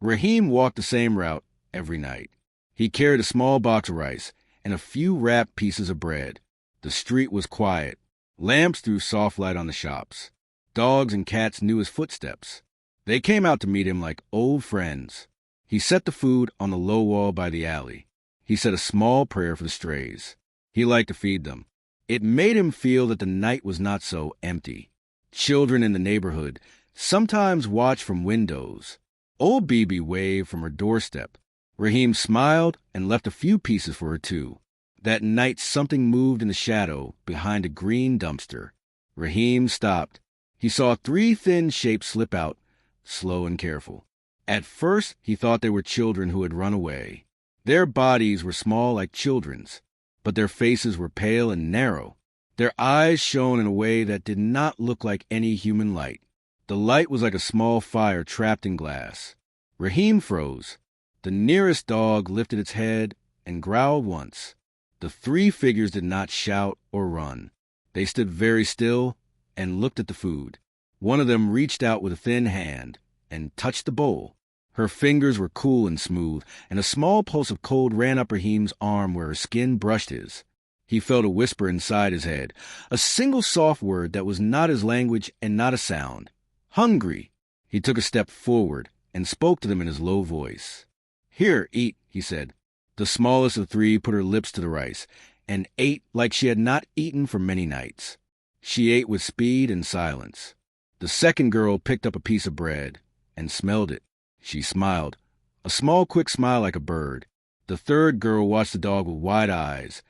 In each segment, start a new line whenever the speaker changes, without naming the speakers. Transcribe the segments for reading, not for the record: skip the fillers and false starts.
Raheem walked the same route every night. He carried a small box of rice and a few wrapped pieces of bread. The street was quiet. Lamps threw soft light on the shops. Dogs and cats knew his footsteps. They came out to meet him like old friends. He set the food on the low wall by the alley. He said a small prayer for the strays. He liked to feed them. It made him feel that the night was not so empty. Children in the neighborhood sometimes watched from windows. Old Bibi waved from her doorstep. Raheem smiled and left a few pieces for her too. That night something moved in the shadow behind a green dumpster. Raheem stopped. He saw 3 thin shapes slip out, slow and careful. At first he thought they were children who had run away. Their bodies were small like children's, but their faces were pale and narrow. Their eyes shone in a way that did not look like any human light. The light was like a small fire trapped in glass. Raheem froze. The nearest dog lifted its head and growled once. The 3 figures did not shout or run. They stood very still and looked at the food. One of them reached out with a thin hand and touched the bowl. Her fingers were cool and smooth, and a small pulse of cold ran up Raheem's arm where her skin brushed his. He felt a whisper inside his head, a single soft word that was not his language and not a sound. Hungry. He took a step forward and spoke to them in his low voice. Here, eat, he said. The smallest of 3 put her lips to the rice and ate like she had not eaten for many nights. She ate with speed and silence. The second girl picked up a piece of bread and smelled it. She smiled, a small, quick smile like a bird. The third girl watched the dog with wide eyes,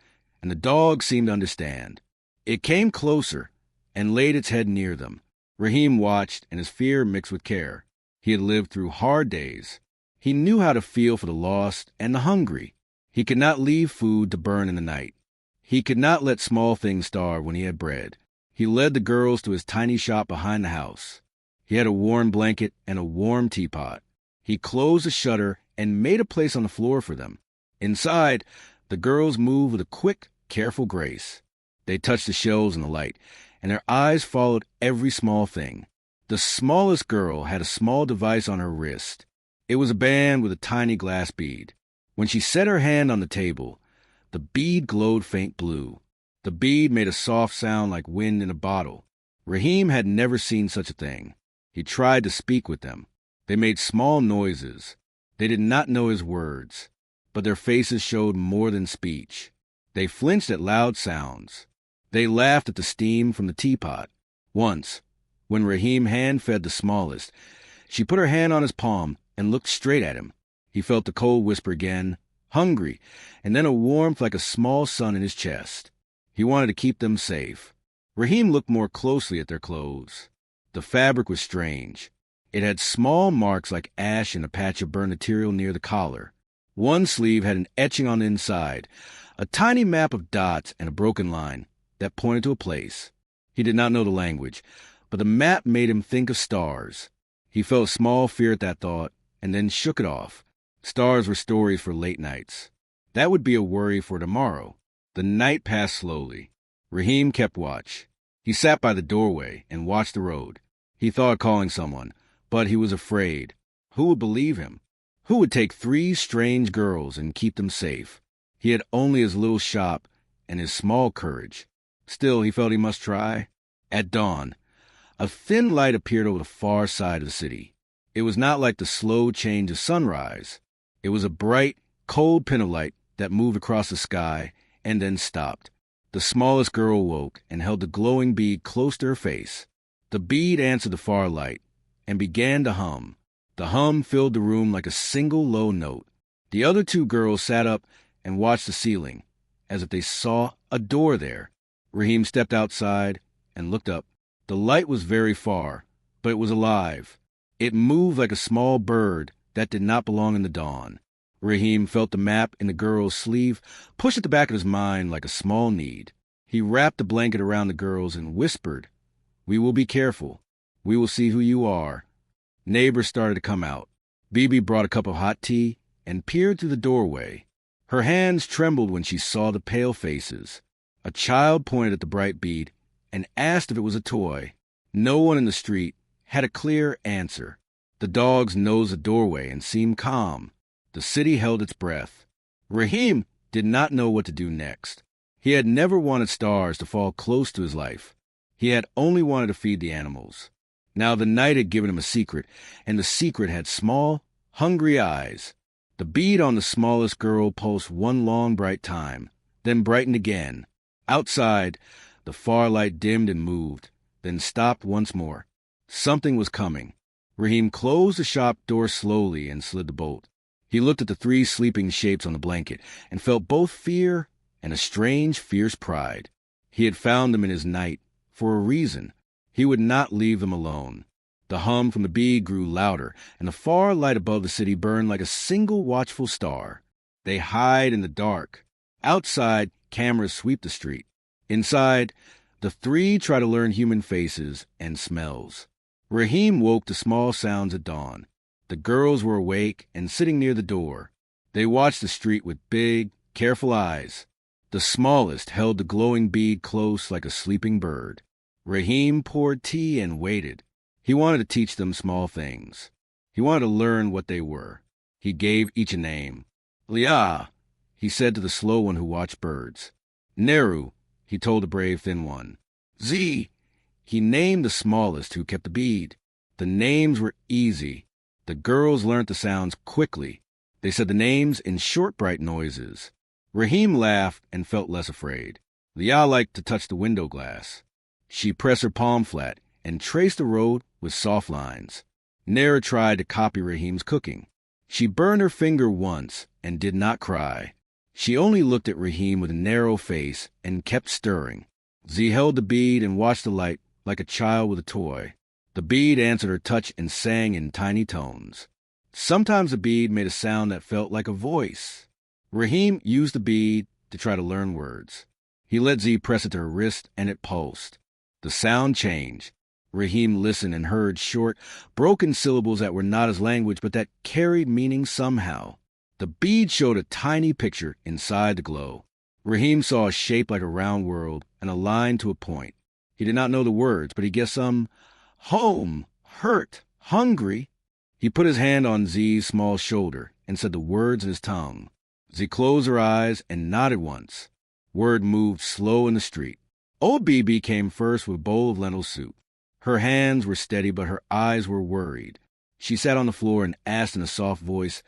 and the dog seemed to understand. It came closer and laid its head near them. Raheem watched, and his fear mixed with care. He had lived through hard days. He knew how to feel for the lost and the hungry. He could not leave food to burn in the night. He could not let small things starve when he had bread. He led the girls to his tiny shop behind the house. He had a warm blanket and a warm teapot. He closed the shutter and made a place on the floor for them. Inside, the girls moved with a quick, careful grace. They touched the shelves in the light, and their eyes followed every small thing. The smallest girl had a small device on her wrist. It was a band with a tiny glass bead. When she set her hand on the table, the bead glowed faint blue. The bead made a soft sound like wind in a bottle. Raheem had never seen such a thing. He tried to speak with them. They made small noises. They did not know his words, but their faces showed more than speech. They flinched at loud sounds. They laughed at the steam from the teapot. Once, when Raheem hand-fed the smallest, she put her hand on his palm and looked straight at him. He felt the cold whisper again, hungry, and then a warmth like a small sun in his chest. He wanted to keep them safe. Raheem looked more closely at their clothes. The fabric was strange. It had small marks like ash and a patch of burned material near the collar. One sleeve had an etching on the inside, a tiny map of dots and a broken line that pointed to a place. He did not know the language, but the map made him think of stars. He felt a small fear at that thought and then shook it off. Stars were stories for late nights. That would be a worry for tomorrow. The night passed slowly. Raheem kept watch. He sat by the doorway and watched the road. He thought of calling someone, but he was afraid. Who would believe him? Who would take 3 strange girls and keep them safe? He had only his little shop and his small courage. Still, he felt he must try. At dawn, a thin light appeared over the far side of the city. It was not like the slow change of sunrise. It was a bright, cold pin of light that moved across the sky and then stopped. The smallest girl woke and held the glowing bead close to her face. The bead answered the far light and began to hum. The hum filled the room like a single low note. The other 2 girls sat up and watched the ceiling, as if they saw a door there. Raheem stepped outside and looked up. The light was very far, but it was alive. It moved like a small bird that did not belong in the dawn. Raheem felt the map in the girl's sleeve push at the back of his mind like a small need. He wrapped the blanket around the girls and whispered, "We will be careful. We will see who you are." Neighbors started to come out. Bibi brought a cup of hot tea and peered through the doorway. Her hands trembled when she saw the pale faces. A child pointed at the bright bead and asked if it was a toy. No one in the street had a clear answer. The dogs nosed the doorway and seemed calm. The city held its breath. Raheem did not know what to do next. He had never wanted stars to fall close to his life. He had only wanted to feed the animals. Now the night had given him a secret, and the secret had small, hungry eyes. The bead on the smallest girl pulsed one long bright time, then brightened again. Outside, the far light dimmed and moved, then stopped once more. Something was coming. Raheem closed the shop door slowly and slid the bolt. He looked at the 3 sleeping shapes on the blanket and felt both fear and a strange, fierce pride. He had found them in his night for a reason. He would not leave them alone. The hum from the bead grew louder, and the far light above the city burned like a single watchful star. They hide in the dark. Outside, cameras sweep the street. Inside, the 3 try to learn human faces and smells. Raheem woke to small sounds at dawn. The girls were awake and sitting near the door. They watched the street with big, careful eyes. The smallest held the glowing bead close like a sleeping bird. Raheem poured tea and waited. He wanted to teach them small things. He wanted to learn what they were. He gave each a name. Liah, he said to the slow one who watched birds. Neru, he told the brave thin one. Z, he named the smallest who kept the bead. The names were easy. The girls learned the sounds quickly. They said the names in short, bright noises. Raheem laughed and felt less afraid. Liah liked to touch the window glass. She pressed her palm flat and traced the road with soft lines. Nera tried to copy Raheem's cooking. She burned her finger once and did not cry. She only looked at Raheem with a narrow face and kept stirring. Z held the bead and watched the light like a child with a toy. The bead answered her touch and sang in tiny tones. Sometimes the bead made a sound that felt like a voice. Raheem used the bead to try to learn words. He let Z press it to her wrist, and it pulsed. The sound changed. Raheem listened and heard short, broken syllables that were not his language, but that carried meaning somehow. The bead showed a tiny picture inside the glow. Raheem saw a shape like a round world and a line to a point. He did not know the words, but he guessed some home, hurt, hungry. He put his hand on Z's small shoulder and said the words in his tongue. Z closed her eyes and nodded once. Word moved slow in the street. Old BB came first with a bowl of lentil soup. Her hands were steady, but her eyes were worried. She sat on the floor and asked in a soft voice,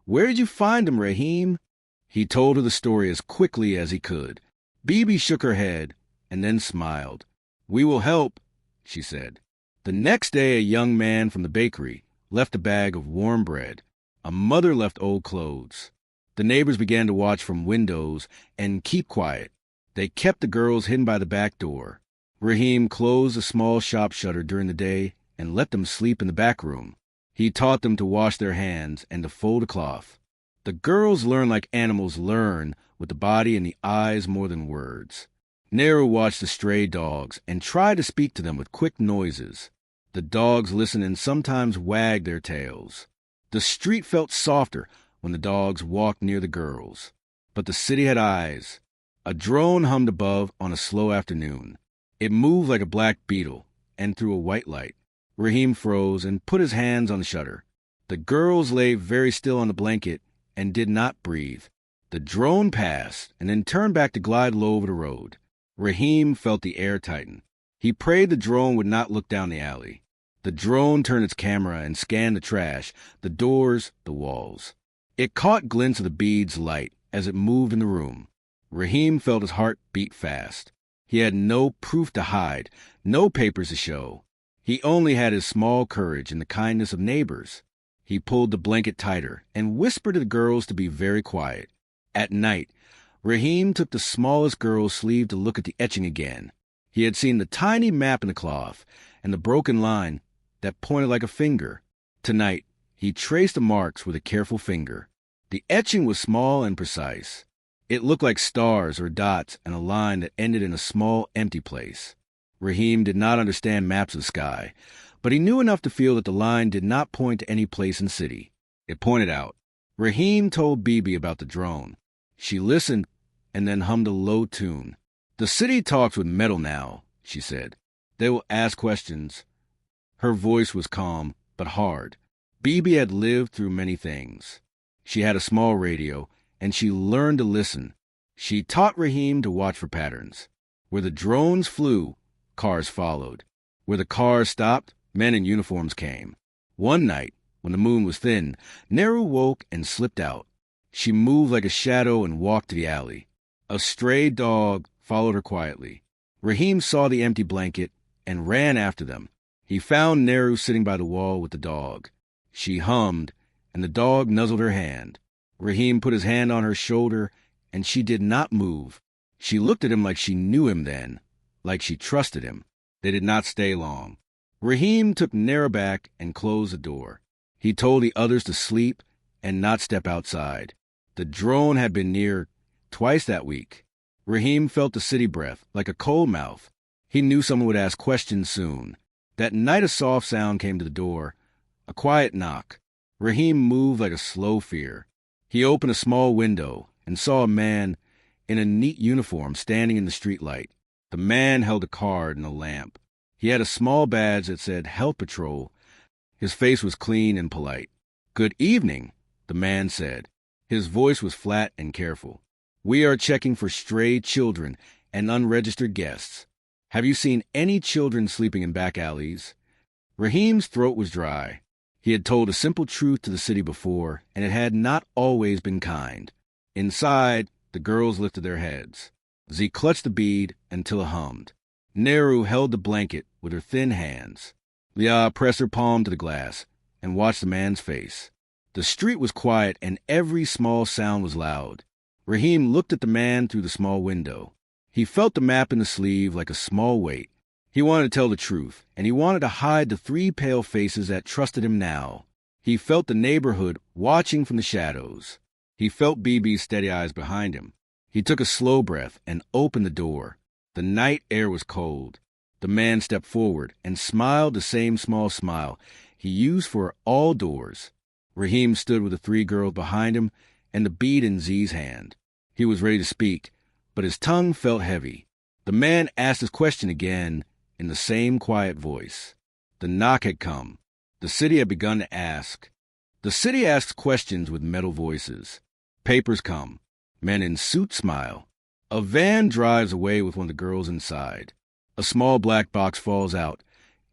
"Where did you find him, Raheem?" He told her the story as quickly as he could. BB shook her head and then smiled. "We will help," she said. The next day, a young man from the bakery left a bag of warm bread. A mother left old clothes. The neighbors began to watch from windows and keep quiet. They kept the girls hidden by the back door. Raheem closed the small shop shutter during the day and let them sleep in the back room. He taught them to wash their hands and to fold a cloth. The girls learned like animals learn, with the body and the eyes more than words. Nehru watched the stray dogs and tried to speak to them with quick noises. The dogs listened and sometimes wagged their tails. The street felt softer when the dogs walked near the girls. But the city had eyes. A drone hummed above on a slow afternoon. It moved like a black beetle and through a white light. Raheem froze and put his hands on the shutter. The girls lay very still on the blanket and did not breathe. The drone passed and then turned back to glide low over the road. Raheem felt the air tighten. He prayed the drone would not look down the alley. The drone turned its camera and scanned the trash, the doors, the walls. It caught glints of the bead's light as it moved in the room. Raheem felt his heart beat fast. He had no proof to hide, no papers to show. He only had his small courage and the kindness of neighbors. He pulled the blanket tighter and whispered to the girls to be very quiet. At night, Raheem took the smallest girl's sleeve to look at the etching again. He had seen the tiny map in the cloth and the broken line that pointed like a finger. Tonight, he traced the marks with a careful finger. The etching was small and precise. It looked like stars or dots and a line that ended in a small empty place. Raheem did not understand maps of the sky, but he knew enough to feel that the line did not point to any place in the city. It pointed out. Raheem told Bibi about the drone. She listened and then hummed a low tune. "The city talks with metal now," she said. "They will ask questions." Her voice was calm, but hard. Bibi had lived through many things. She had a small radio, and she learned to listen. She taught Rahim to watch for patterns. Where the drones flew, cars followed. Where the cars stopped, men in uniforms came. One night, when the moon was thin, Nehru woke and slipped out. She moved like a shadow and walked to the alley. A stray dog followed her quietly. Rahim saw the empty blanket and ran after them. He found Nehru sitting by the wall with the dog. She hummed, and the dog nuzzled her hand. Rahim put his hand on her shoulder, and she did not move. She looked at him like she knew him then, like she trusted him. They did not stay long. Rahim took Nehru back and closed the door. He told the others to sleep and not step outside. The drone had been near twice that week. Rahim felt the city breath, like a cold mouth. He knew someone would ask questions soon. That night a soft sound came to the door, a quiet knock. Rahim moved like a slow fear. He opened a small window and saw a man in a neat uniform standing in the streetlight. The man held a card and a lamp. He had a small badge that said Health Patrol. His face was clean and polite. "Good evening," the man said. His voice was flat and careful. "We are checking for stray children and unregistered guests. Have you seen any children sleeping in back alleys?" Rahim's throat was dry. He had told a simple truth to the city before, and it had not always been kind. Inside, the girls lifted their heads. Z clutched the bead until it hummed. Nehru held the blanket with her thin hands. Leah pressed her palm to the glass and watched the man's face. The street was quiet, and every small sound was loud. Rahim looked at the man through the small window. He felt the map in the sleeve like a small weight. He wanted to tell the truth, and he wanted to hide the three pale faces that trusted him now. He felt the neighborhood watching from the shadows. He felt Bibi's steady eyes behind him. He took a slow breath and opened the door. The night air was cold. The man stepped forward and smiled the same small smile he used for all doors. Rahim stood with the three girls behind him and the bead in Z's hand. He was ready to speak, but his tongue felt heavy. The man asked his question again in the same quiet voice. The knock had come. The city had begun to ask. The city asks questions with metal voices. Papers come. Men in suits smile. A van drives away with one of the girls inside. A small black box falls out.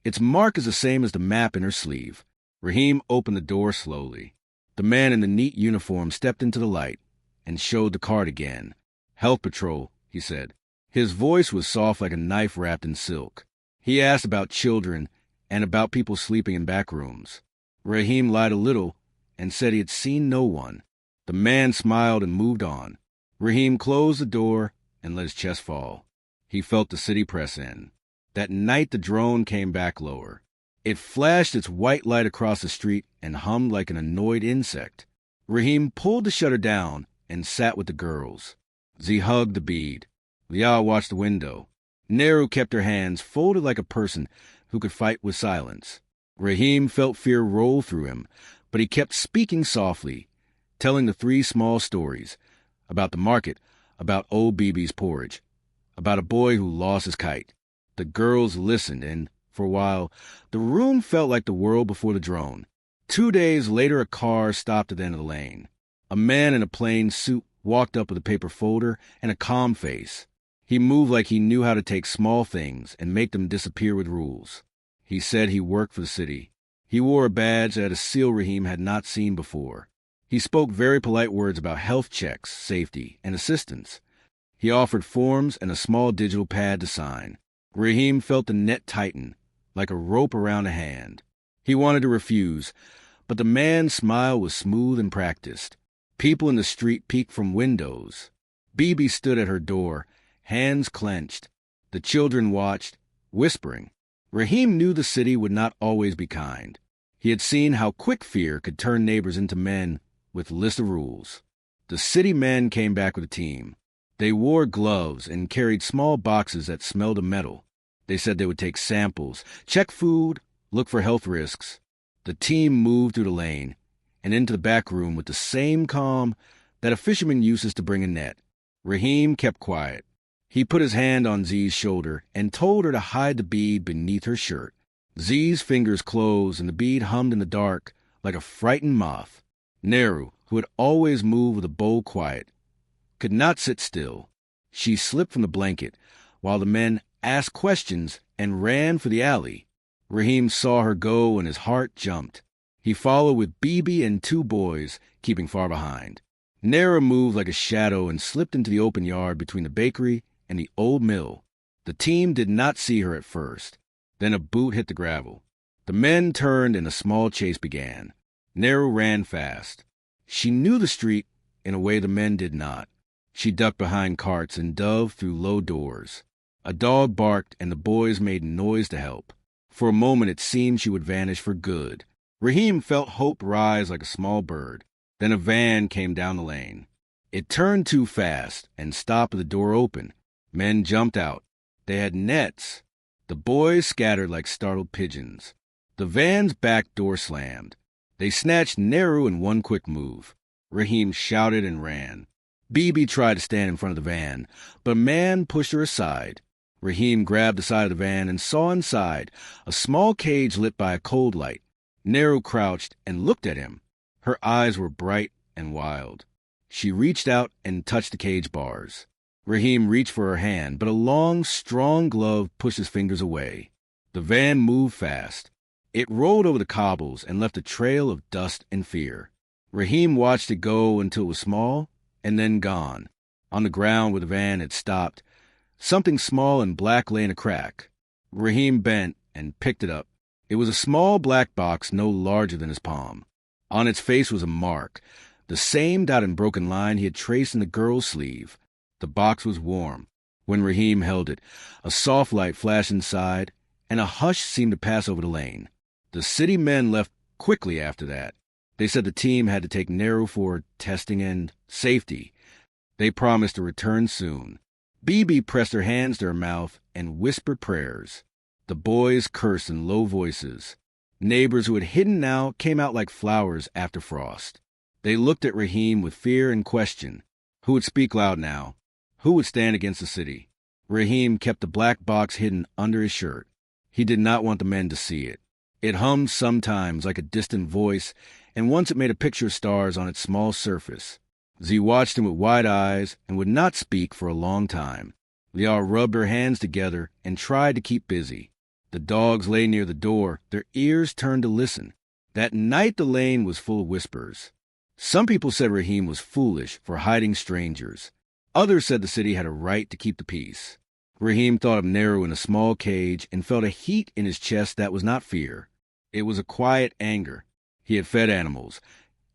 Its mark is the same as the map in her sleeve. Rahim opened the door slowly. The man in the neat uniform stepped into the light and showed the card again. "Health Patrol," he said. His voice was soft like a knife wrapped in silk. He asked about children and about people sleeping in back rooms. Rahim lied a little and said he had seen no one. The man smiled and moved on. Rahim closed the door and let his chest fall. He felt the city press in. That night the drone came back lower. It flashed its white light across the street and hummed like an annoyed insect. Rahim pulled the shutter down and sat with the girls. Z hugged the bead. Leah watched the window. Nehru kept her hands folded like a person who could fight with silence. Rahim felt fear roll through him, but he kept speaking softly, telling the three small stories about the market, about old Bibi's porridge, about a boy who lost his kite. The girls listened, and for a while, the room felt like the world before the drone. 2 days later, a car stopped at the end of the lane. A man in a plain suit walked up with a paper folder and a calm face. He moved like he knew how to take small things and make them disappear with rules. He said he worked for the city. He wore a badge that a SEAL Rahim had not seen before. He spoke very polite words about health checks, safety, and assistance. He offered forms and a small digital pad to sign. Rahim felt the net tighten, like a rope around a hand. He wanted to refuse, but the man's smile was smooth and practiced. People in the street peeked from windows. Bibi stood at her door, hands clenched. The children watched, whispering. Rahim knew the city would not always be kind. He had seen how quick fear could turn neighbors into men with lists of rules. The city men came back with a team. They wore gloves and carried small boxes that smelled of metal. They said they would take samples, check food, look for health risks. The team moved through the lane and into the back room with the same calm that a fisherman uses to bring a net. Rahim kept quiet. He put his hand on Z's shoulder and told her to hide the bead beneath her shirt. Z's fingers closed and the bead hummed in the dark, like a frightened moth. Neru, who had always moved with a bold quiet, could not sit still. She slipped from the blanket, while the men asked questions and ran for the alley. Raheem saw her go and his heart jumped. He followed with Bibi and 2 boys, keeping far behind. Neru moved like a shadow and slipped into the open yard between the bakery and the old mill. The team did not see her at first. Then a boot hit the gravel. The men turned and a small chase began. Neru ran fast. She knew the street in a way the men did not. She ducked behind carts and dove through low doors. A dog barked and the boys made noise to help. For a moment it seemed she would vanish for good. Raheem felt hope rise like a small bird. Then a van came down the lane. It turned too fast and stopped with the door open. Men jumped out. They had nets. The boys scattered like startled pigeons. The van's back door slammed. They snatched Neru in one quick move. Raheem shouted and ran. Bibi tried to stand in front of the van, but a man pushed her aside. Raheem grabbed the side of the van and saw inside a small cage lit by a cold light. Neru crouched and looked at him. Her eyes were bright and wild. She reached out and touched the cage bars. Raheem reached for her hand, but a long, strong glove pushed his fingers away. The van moved fast. It rolled over the cobbles and left a trail of dust and fear. Raheem watched it go until it was small and then gone. On the ground where the van had stopped, something small and black lay in a crack. Raheem bent and picked it up. It was a small black box no larger than his palm. On its face was a mark, the same dotted and broken line he had traced in the girl's sleeve. The box was warm. When Raheem held it, a soft light flashed inside, and a hush seemed to pass over the lane. The city men left quickly after that. They said the team had to take Neru for testing and safety. They promised to return soon. Bibi pressed her hands to her mouth and whispered prayers. The boys cursed in low voices. Neighbors who had hidden now came out like flowers after frost. They looked at Raheem with fear and question. Who would speak loud now? Who would stand against the city? Raheem kept the black box hidden under his shirt. He did not want the men to see it. It hummed sometimes like a distant voice, and once it made a picture of stars on its small surface. Z watched him with wide eyes and would not speak for a long time. Liao rubbed her hands together and tried to keep busy. The dogs lay near the door, their ears turned to listen. That night the lane was full of whispers. Some people said Raheem was foolish for hiding strangers. Others said the city had a right to keep the peace. Raheem thought of Neru in a small cage and felt a heat in his chest that was not fear. It was a quiet anger. He had fed animals,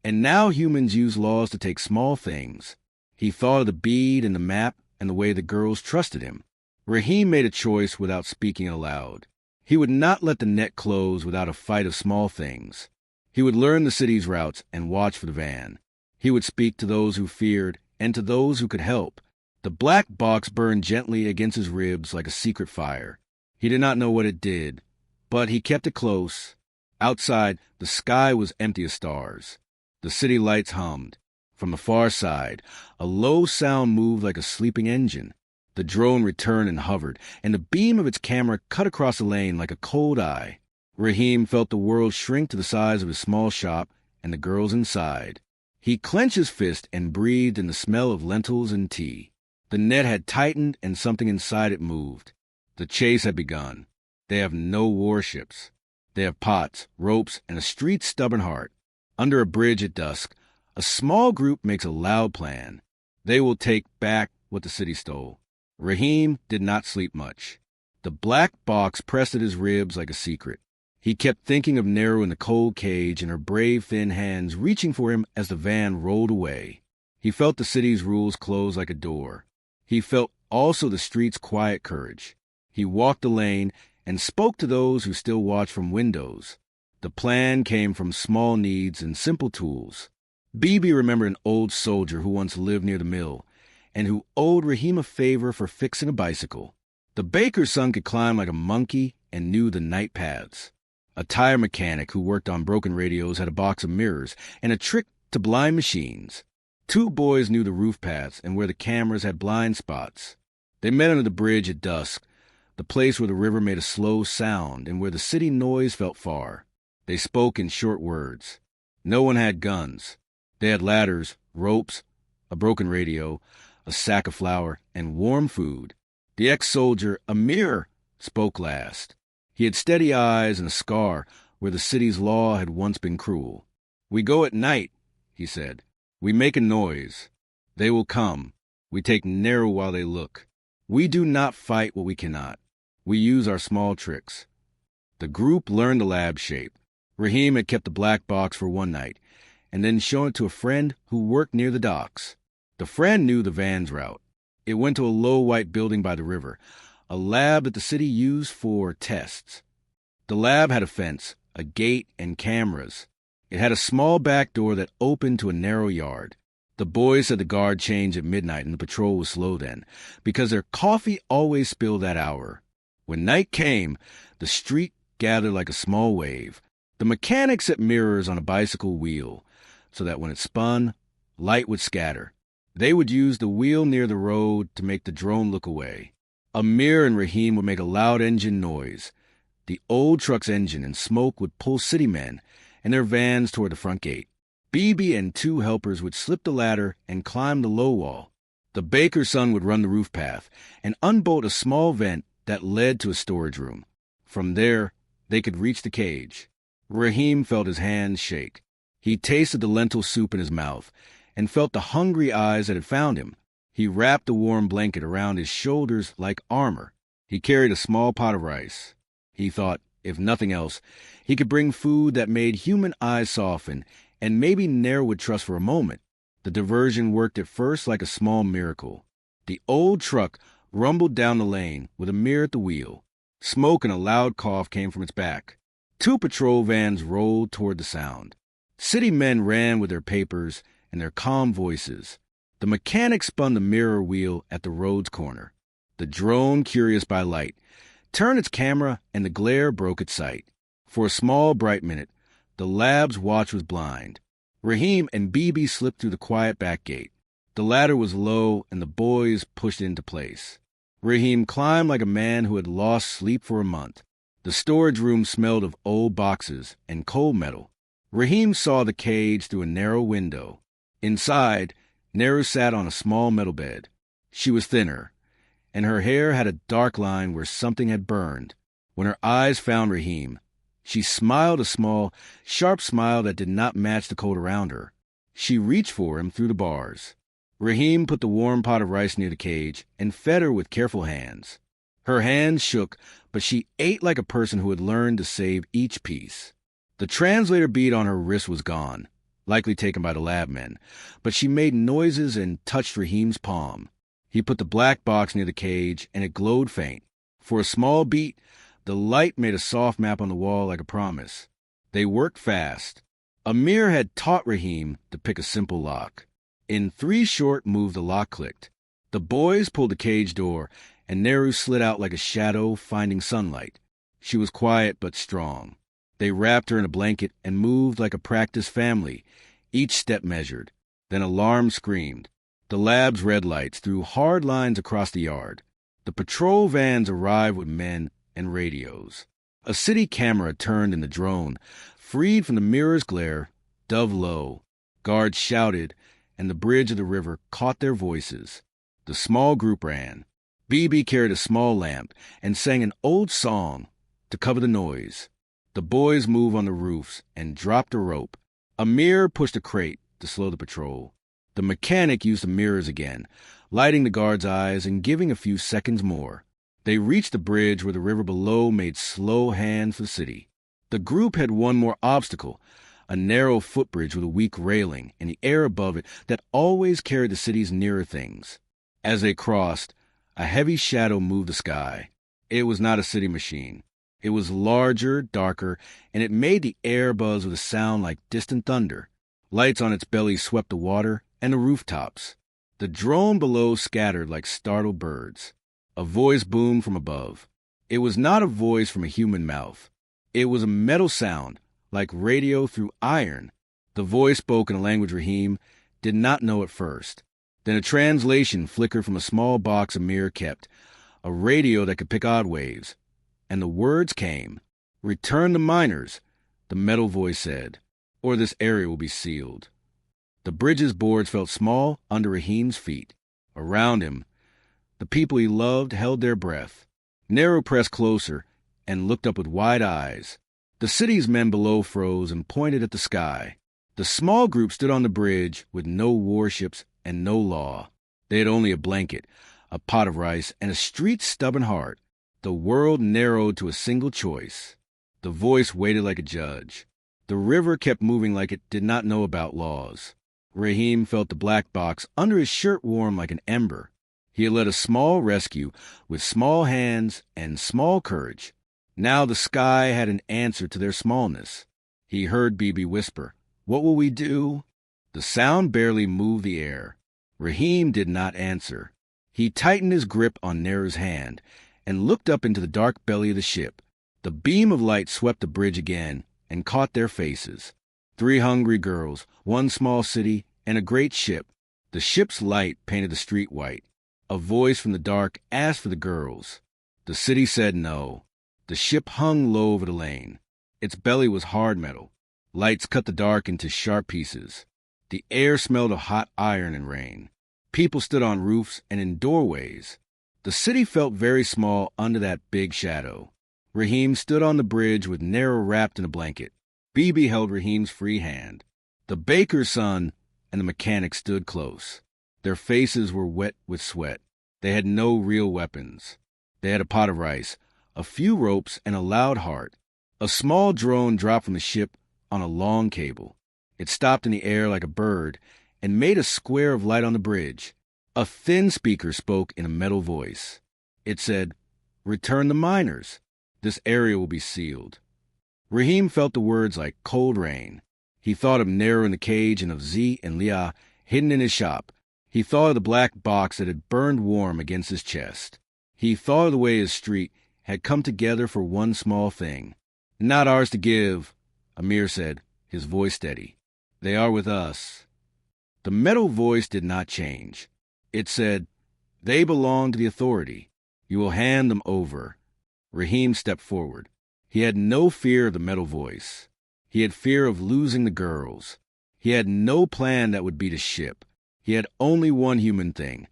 and now humans use laws to take small things. He thought of the bead and the map and the way the girls trusted him. Raheem made a choice without speaking aloud. He would not let the net close without a fight of small things. He would learn the city's routes and watch for the van. He would speak to those who feared and to those who could help. The black box burned gently against his ribs like a secret fire. He did not know what it did, but he kept it close. Outside, the sky was empty of stars. The city lights hummed. From the far side, a low sound moved like a sleeping engine. The drone returned and hovered, and the beam of its camera cut across the lane like a cold eye. Raheem felt the world shrink to the size of his small shop and the girls inside. He clenched his fist and breathed in the smell of lentils and tea. The net had tightened and something inside it moved. The chase had begun. They have no warships. They have pots, ropes, and a street's stubborn heart. Under a bridge at dusk, a small group makes a loud plan. They will take back what the city stole. Raheem did not sleep much. The black box pressed at his ribs like a secret. He kept thinking of Neru in the cold cage and her brave thin hands reaching for him as the van rolled away. He felt the city's rules close like a door. He felt also the street's quiet courage. He walked the lane and spoke to those who still watched from windows. The plan came from small needs and simple tools. Bibi remembered an old soldier who once lived near the mill and who owed Raheem a favor for fixing a bicycle. The baker's son could climb like a monkey and knew the night paths. A tire mechanic who worked on broken radios had a box of mirrors and a trick to blind machines. 2 boys knew the roof paths and where the cameras had blind spots. They met under the bridge at dusk, the place where the river made a slow sound and where the city noise felt far. They spoke in short words. No one had guns. They had ladders, ropes, a broken radio, a sack of flour, and warm food. The ex-soldier, Amir, spoke last. He had steady eyes and a scar where the city's law had once been cruel. "We go at night," he said. "We make a noise. They will come. We take narrow while they look. We do not fight what we cannot. We use our small tricks." The group learned the lab shape. Rahim had kept the black box for one night, and then shown it to a friend who worked near the docks. The friend knew the van's route. It went to a low white building by the river, a lab that the city used for tests. The lab had a fence, a gate, and cameras. It had a small back door that opened to a narrow yard. The boys said the guard changed at midnight and the patrol was slow then, because their coffee always spilled that hour. When night came, the street gathered like a small wave. The mechanic set mirrors on a bicycle wheel, so that when it spun, light would scatter. They would use the wheel near the road to make the drone look away. Amir and Rahim would make a loud engine noise. The old truck's engine and smoke would pull city men and their vans toward the front gate. Bibi and two helpers would slip the ladder and climb the low wall. The baker's son would run the roof path and unbolt a small vent that led to a storage room. From there, they could reach the cage. Rahim felt his hands shake. He tasted the lentil soup in his mouth and felt the hungry eyes that had found him. He wrapped a warm blanket around his shoulders like armor. He carried a small pot of rice. He thought, if nothing else, he could bring food that made human eyes soften and maybe Nair would trust for a moment. The diversion worked at first like a small miracle. The old truck rumbled down the lane with Amir at the wheel. Smoke and a loud cough came from its back. Two patrol vans rolled toward the sound. City men ran with their papers and their calm voices. The mechanic spun the mirror wheel at the road's corner. The drone, curious by light, turned its camera and the glare broke its sight. For a small, bright minute, the lab's watch was blind. Rahim and Bibi slipped through the quiet back gate. The ladder was low and the boys pushed it into place. Rahim climbed like a man who had lost sleep for a month. The storage room smelled of old boxes and cold metal. Rahim saw the cage through a narrow window. Inside, Neru sat on a small metal bed. She was thinner, and her hair had a dark line where something had burned. When her eyes found Rahim, she smiled a small, sharp smile that did not match the cold around her. She reached for him through the bars. Rahim put the warm pot of rice near the cage and fed her with careful hands. Her hands shook, but she ate like a person who had learned to save each piece. The translator bead on her wrist was gone, likely taken by the lab men, but she made noises and touched Rahim's palm. He put the black box near the cage, and it glowed faint. For a small beat, the light made a soft map on the wall like a promise. They worked fast. Amir had taught Rahim to pick a simple lock. In 3 short moves, the lock clicked. The boys pulled the cage door, and Neru slid out like a shadow finding sunlight. She was quiet but strong. They wrapped her in a blanket and moved like a practiced family, each step measured. Then alarm screamed. The lab's red lights threw hard lines across the yard. The patrol vans arrived with men and radios. A city camera turned in the drone, freed from the mirror's glare, dove low. Guards shouted, and the bridge of the river caught their voices. The small group ran. Bibi carried a small lamp and sang an old song to cover the noise. The boys moved on the roofs and dropped a rope. Amir pushed a crate to slow the patrol. The mechanic used the mirrors again, lighting the guards' eyes and giving a few seconds more. They reached the bridge where the river below made slow hands for the city. The group had one more obstacle, a narrow footbridge with a weak railing and the air above it that always carried the city's nearer things. As they crossed, a heavy shadow moved the sky. It was not a city machine. It was larger, darker, and it made the air buzz with a sound like distant thunder. Lights on its belly swept the water and the rooftops. The drone below scattered like startled birds. A voice boomed from above. It was not a voice from a human mouth. It was a metal sound, like radio through iron. The voice spoke in a language Rahim did not know at first. Then a translation flickered from a small box Amir kept, a radio that could pick odd waves. And the words came. "Return the miners," the metal voice said. or this area will be sealed. The bridge's boards felt small under Raheem's feet. Around him, the people he loved held their breath. Nero pressed closer and looked up with wide eyes. The city's men below froze and pointed at the sky. The small group stood on the bridge with no warships and no law. They had only a blanket, a pot of rice, and a street's stubborn heart. The world narrowed to a single choice. The voice waited like a judge. The river kept moving like it did not know about laws. Raheem felt the black box under his shirt warm like an ember. He had led a small rescue with small hands and small courage. Now the sky had an answer to their smallness. He heard Bibi whisper, "What will we do?" The sound barely moved the air. Raheem did not answer. He tightened his grip on Nero's hand and looked up into the dark belly of the ship. The beam of light swept the bridge again and caught their faces. 3 hungry girls, 1 small city, and a great ship. The ship's light painted the street white. A voice from the dark asked for the girls. The city said no. The ship hung low over the lane. Its belly was hard metal. Lights cut the dark into sharp pieces. The air smelled of hot iron and rain. People stood on roofs and in doorways. The city felt very small under that big shadow. Raheem stood on the bridge with Nero wrapped in a blanket. Bibi held Raheem's free hand. The baker's son and the mechanic stood close. Their faces were wet with sweat. They had no real weapons. They had a pot of rice, a few ropes, and a loud heart. A small drone dropped from the ship on a long cable. It stopped in the air like a bird and made a square of light on the bridge. A thin speaker spoke in a metal voice. It said, "Return the miners. This area will be sealed." Raheem felt the words like cold rain. He thought of Nero in the cage and of Z and Leah hidden in his shop. He thought of the black box that had burned warm against his chest. He thought of the way his street had come together for one small thing. "Not ours to give," Amir said, his voice steady. "They are with us." The metal voice did not change. It said, "They belong to the authority. You will hand them over." Raheem stepped forward. He had no fear of the metal voice. He had fear of losing the girls. He had no plan that would beat a ship. He had only one human thing,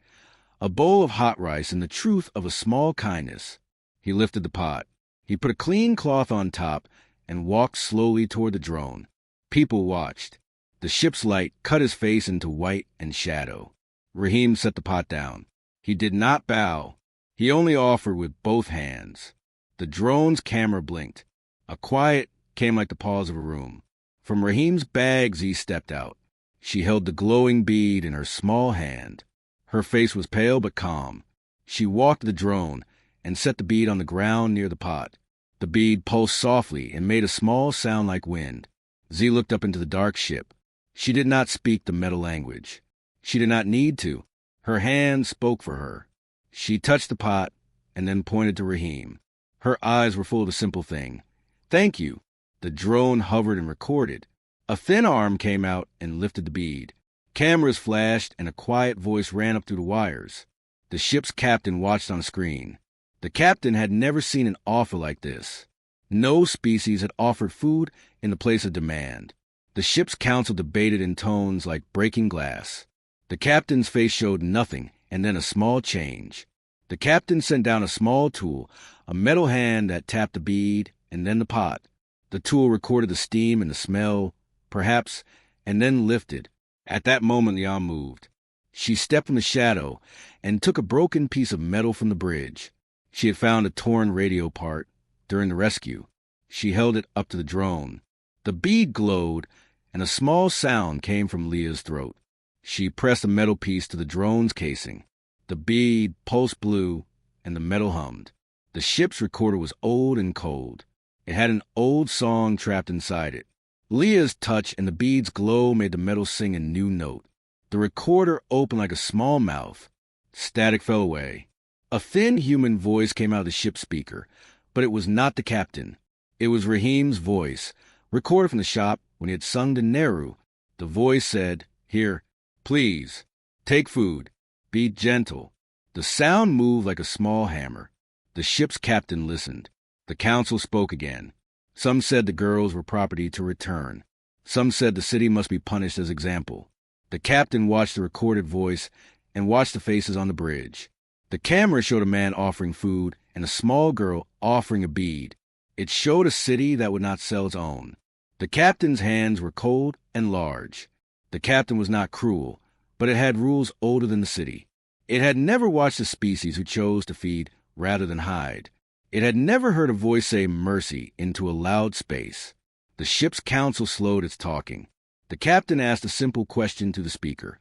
a bowl of hot rice and the truth of a small kindness. He lifted the pot. He put a clean cloth on top and walked slowly toward the drone. People watched. The ship's light cut his face into white and shadow. Raheem set the pot down. He did not bow. He only offered with both hands. The drone's camera blinked. A quiet came like the pause of a room. From Raheem's bag, Z stepped out. She held the glowing bead in her small hand. Her face was pale but calm. She walked to the drone and set the bead on the ground near the pot. The bead pulsed softly and made a small sound like wind. Z looked up into the dark ship. She did not speak the metal language. She did not need to. Her hand spoke for her. She touched the pot and then pointed to Raheem. Her eyes were full of a simple thing. "Thank you." The drone hovered and recorded. A thin arm came out and lifted the bead. Cameras flashed and a quiet voice ran up through the wires. The ship's captain watched on screen. The captain had never seen an offer like this. No species had offered food in the place of demand. The ship's council debated in tones like breaking glass. The captain's face showed nothing and then a small change. The captain sent down a small tool, a metal hand that tapped the bead and then the pot. The tool recorded the steam and the smell, perhaps, and then lifted. At that moment, Leon moved. She stepped from the shadow and took a broken piece of metal from the bridge. She had found a torn radio part during the rescue. She held it up to the drone. The bead glowed, and a small sound came from Leah's throat. She pressed a metal piece to the drone's casing. The bead pulsed blue, and the metal hummed. The ship's recorder was old and cold. It had an old song trapped inside it. Leah's touch and the bead's glow made the metal sing a new note. The recorder opened like a small mouth. Static fell away. A thin human voice came out of the ship's speaker, but it was not the captain. It was Raheem's voice, recorded from the shop when he had sung to Nehru. The voice said, "Here, please, take food. Be gentle." The sound moved like a small hammer. The ship's captain listened. The council spoke again. Some said the girls were property to return. Some said the city must be punished as example. The captain watched the recorded voice and watched the faces on the bridge. The camera showed a man offering food and a small girl offering a bead. It showed a city that would not sell its own. The captain's hands were cold and large. The captain was not cruel, but it had rules older than the city. It had never watched a species who chose to feed rather than hide. It had never heard a voice say mercy into a loud space. The ship's council slowed its talking. The captain asked a simple question to the speaker.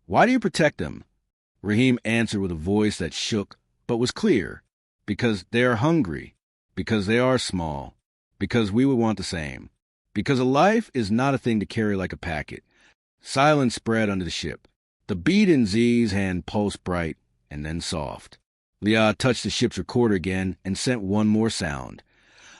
"Why do you protect them?" Raheem answered with a voice that shook but was clear. "Because they are hungry. Because they are small. Because we would want the same. Because a life is not a thing to carry like a packet." Silence spread under the ship. The bead in Z's hand pulsed bright and then soft. Liah touched the ship's recorder again and sent one more sound.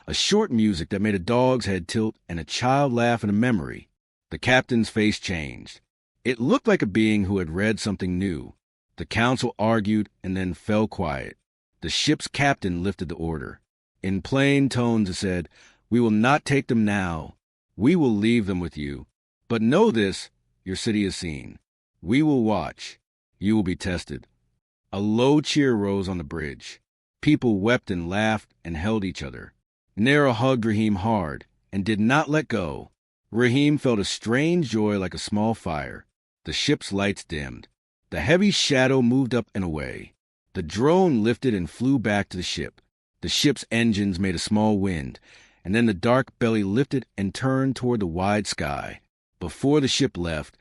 A short music that made a dog's head tilt and a child laugh in a memory. The captain's face changed. It looked like a being who had read something new. The council argued and then fell quiet. The ship's captain lifted the order. In plain tones it said, "We will not take them now. We will leave them with you. But know this, your city is seen. We will watch. You will be tested." A low cheer rose on the bridge. People wept and laughed and held each other. Nara hugged Raheem hard and did not let go. Raheem felt a strange joy like a small fire. The ship's lights dimmed. The heavy shadow moved up and away. The drone lifted and flew back to the ship. The ship's engines made a small wind, and then the dark belly lifted and turned toward the wide sky. Before the ship left,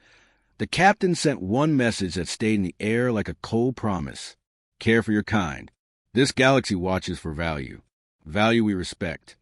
the captain sent one message that stayed in the air like a cold promise. Care for your kind. This galaxy watches for value. Value we respect.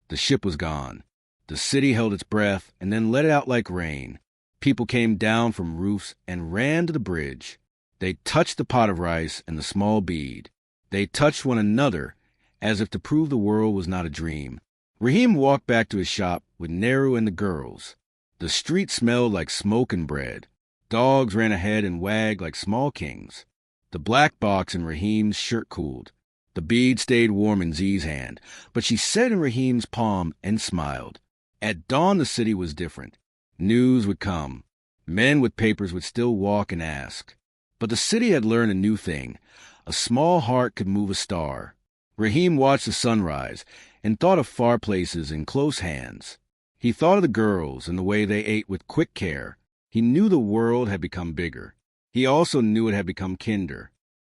The ship was gone. The city held its breath and then let it out like rain. People came down from roofs and ran to the bridge. They touched the pot of rice and the small bead. They touched one another as if to prove the world was not a dream. Raheem walked back to his shop with Neru and the girls. The street smelled like smoke and bread. Dogs ran ahead and wagged like small kings. The black box in Raheem's shirt cooled. The bead stayed warm in Z's hand, but she set it in Raheem's palm and smiled. At dawn the city was different. News would come. Men with papers would still walk and ask. But the city had learned a new thing. A small heart could move a star. Raheem watched the sunrise and thought of far places in close hands. He thought of the girls and the way they ate with quick care. He knew the world had become bigger. He also knew it had become kinder.